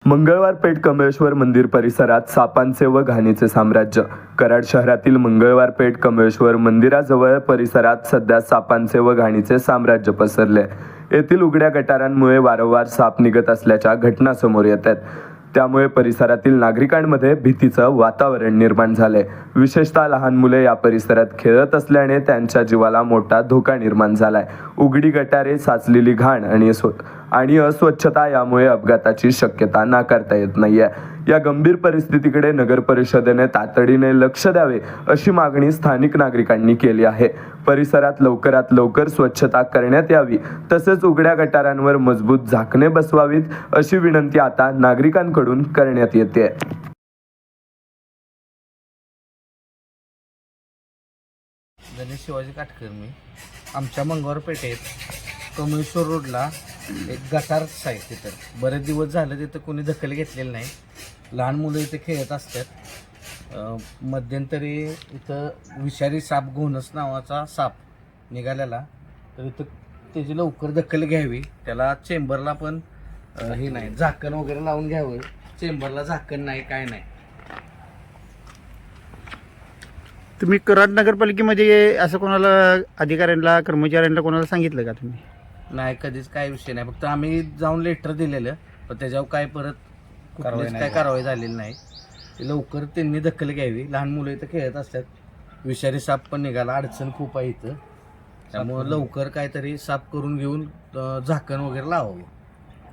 मंगळवार पेठ कमळेश्वर मंदिर परिसरात सापांचे व घाणीचे साम्राज्य. कराड शहरातील मंगळवार पेठ कमळेश्वर मंदिराजवळ परिसरात सध्या सापांचे व घाणीचे साम्राज्य पसरले. येथील उघड्या गटारांमुळे वारंवार साप निघत असल्याच्या घटना समोर येत आहेत. त्यामुळे परिसरातील नागरिकांमध्ये भीतीचं वातावरण निर्माण झाले. विशेषतः लहान मुले या परिसरात खेळत असल्याने त्यांच्या जीवाला मोठा धोका निर्माण झालाय. उघडी गटारे, साचलेली घाण आणि अस्वच्छता यामुळे अपघाताची शक्यता नाकारता येत नाहीये. या गंभीर परिस्थितीकडे नगर परिषदेने तातडीने लक्ष द्यावे अशी मागणी स्थानिक नागरिकांनी केली आहे. परिसरात लवकरात लवकर स्वच्छता करण्यात यावी, तसेच उघड्या गटारांवर मजबूत झाकणे बसवावीत अशी विनंती आता नागरिकांकडून करण्यात येते. गणेश शिवाजी काटकर. मी आमच्या मंगळवार पेठेत कमळेश्वर रोडला एक गटारच आहे. तिथं बरेच दिवस झाले तिथं कोणी दखल घेतलेली नाही. लहान मुलं इथे खेळत असतात. मध्यंतरी इथं विषारी साप घोणस नावाचा साप निघालेला, तर इथं त्याची लवकर दखल घ्यावी. त्याला चेंबरला पण हे नाही, झाकण वगैरे लावून घ्यावं. चेंबरला झाकण नाही, काय नाही. तुम्ही कराड नगरपालिकेमध्ये असं कोणाला अधिकाऱ्यांना, कर्मचाऱ्यांना कोणाला सांगितलं का तुम्ही? नाही, कधीच काय विषय नाही. फक्त आम्ही जाऊन लेटर दिलेलं, पण त्याच्यावर काय परत काय कारवाई झालेली नाही. लवकर त्यांनी दखल घ्यावी. लहान मुलं इथं खेळत असतात. विषारी साप पण निघाला, अडचण खूप आहे इथं. त्यामुळं लवकर काहीतरी साफ करून घेऊन झाकण वगैरे लावावं.